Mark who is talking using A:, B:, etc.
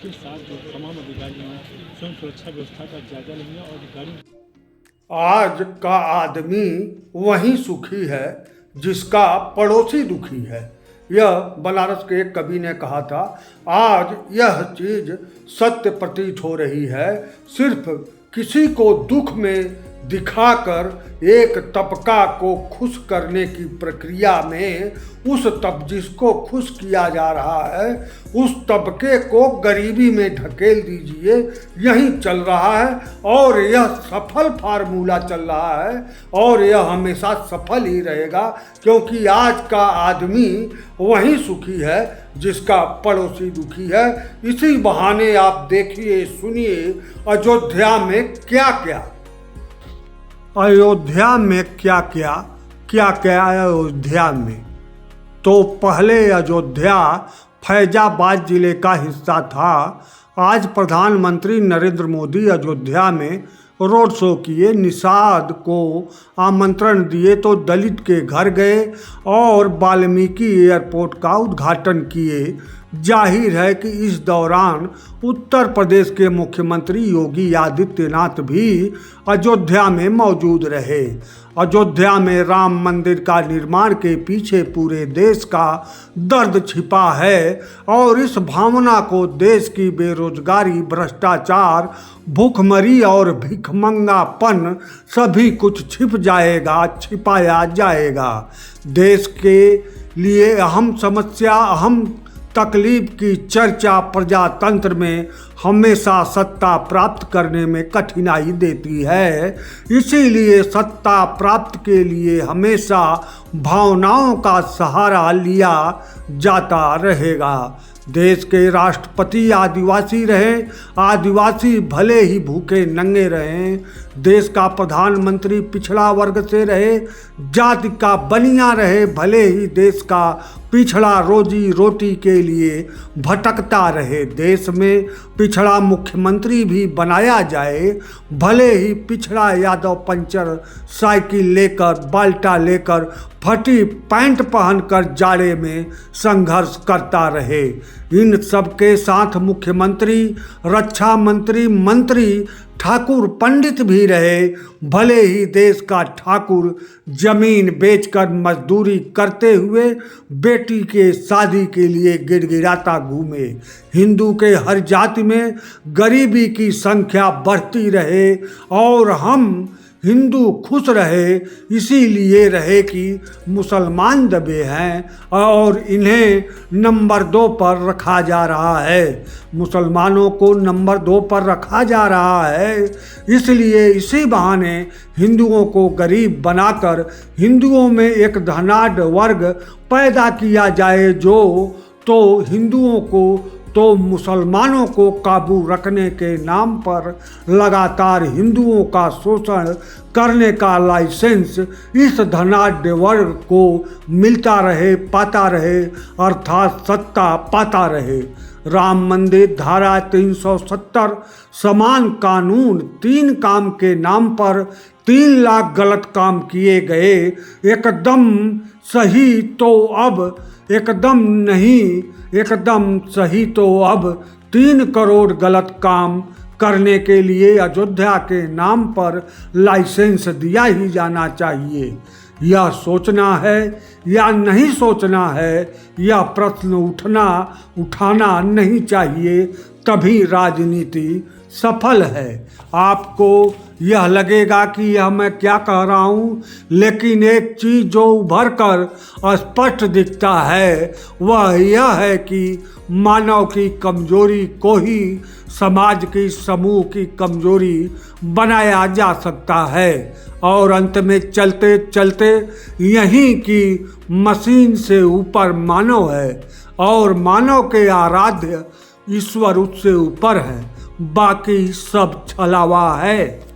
A: उनके साथ जो तमाम अधिकारी हैं स्वयं सुरक्षा व्यवस्था का जायजा लेंगे और अधिकारी।
B: आज का आदमी वही सुखी है जिसका पड़ोसी दुखी है। यह बनारस के एक कवि ने कहा था। आज यह चीज सत्य प्रतीत हो रही है। सिर्फ किसी को दुख में दिखाकर एक तबका को खुश करने की प्रक्रिया में जिसको खुश किया जा रहा है उस तबके को गरीबी में ढकेल दीजिए। यही चल रहा है और यह सफल फार्मूला चल रहा है और यह हमेशा सफल ही रहेगा, क्योंकि आज का आदमी वही सुखी है जिसका पड़ोसी दुखी है। इसी बहाने आप देखिए सुनिए अयोध्या में क्या क्या अयोध्या में। तो पहले अयोध्या फैजाबाद जिले का हिस्सा था। आज प्रधानमंत्री नरेंद्र मोदी अयोध्या में रोड शो किए, निषाद को आमंत्रण दिए तो दलित के घर गए और वाल्मीकि एयरपोर्ट का उद्घाटन किए। जाहिर है कि इस दौरान उत्तर प्रदेश के मुख्यमंत्री योगी आदित्यनाथ भी अयोध्या में मौजूद रहे। अयोध्या में राम मंदिर का निर्माण के पीछे पूरे देश का दर्द छिपा है और इस भावना को देश की बेरोजगारी, भ्रष्टाचार, भूखमरी और भिखमंगापन सभी कुछ छिपाया जाएगा। देश के लिए अहम समस्या, अहम तकलीफ की चर्चा प्रजातंत्र में हमेशा सत्ता प्राप्त करने में कठिनाई देती है। इसीलिए सत्ता प्राप्ति के लिए हमेशा भावनाओं का सहारा लिया जाता रहेगा। देश के राष्ट्रपति आदिवासी रहे, आदिवासी भले ही भूखे नंगे रहें। देश का प्रधानमंत्री पिछड़ा वर्ग से रहे, जाति का बनिया रहे, भले ही देश का पिछड़ा रोजी रोटी के लिए भटकता रहे। देश में पिछड़ा मुख्यमंत्री भी बनाया जाए, भले ही पिछड़ा यादव पंचर साइकिल लेकर, बाल्टा लेकर, फटी पैंट पहनकर जाड़े में संघर्ष करता रहे। इन सबके साथ मुख्यमंत्री, रक्षा मंत्री, मंत्री, ठाकुर, पंडित भी रहे, भले ही देश का ठाकुर जमीन बेचकर मजदूरी करते हुए बेटी के शादी के लिए गिड़गिड़ाता घूमे। हिंदू के हर जाति में गरीबी की संख्या बढ़ती रहे और हम हिंदू खुश रहे, इसीलिए रहे कि मुसलमान दबे हैं और इन्हें नंबर 2 पर रखा जा रहा है। मुसलमानों को नंबर 2 पर रखा जा रहा है, इसलिए इसी बहाने हिंदुओं को गरीब बनाकर हिंदुओं में एक धनाढ्य वर्ग पैदा किया जाए जो हिंदुओं को मुसलमानों को काबू रखने के नाम पर लगातार हिंदुओं का शोषण करने का लाइसेंस इस धनाढ्य वर्ग को मिलता रहे, पाता रहे, अर्थात सत्ता पाता रहे। राम मंदिर, धारा 370, समान कानून, 3 काम के नाम पर 3 लाख गलत काम किए गए। एकदम सही तो अब एकदम नहीं, एकदम सही तो अब 3 करोड़ गलत काम करने के लिए अयोध्या के नाम पर लाइसेंस दिया ही जाना चाहिए। यह सोचना है या नहीं सोचना है, यह प्रश्न उठाना नहीं चाहिए, तभी राजनीति सफल है। आपको यह लगेगा कि यह मैं क्या कह रहा हूँ, लेकिन एक चीज़ जो उभर कर स्पष्ट दिखता है वह यह है कि मानव की कमजोरी को ही समाज की समूह की कमजोरी बनाया जा सकता है और अंत में चलते चलते यहीं की मशीन से ऊपर मानव है और मानव के आराध्य ईश्वर उससे ऊपर है, बाकी सब छलावा है।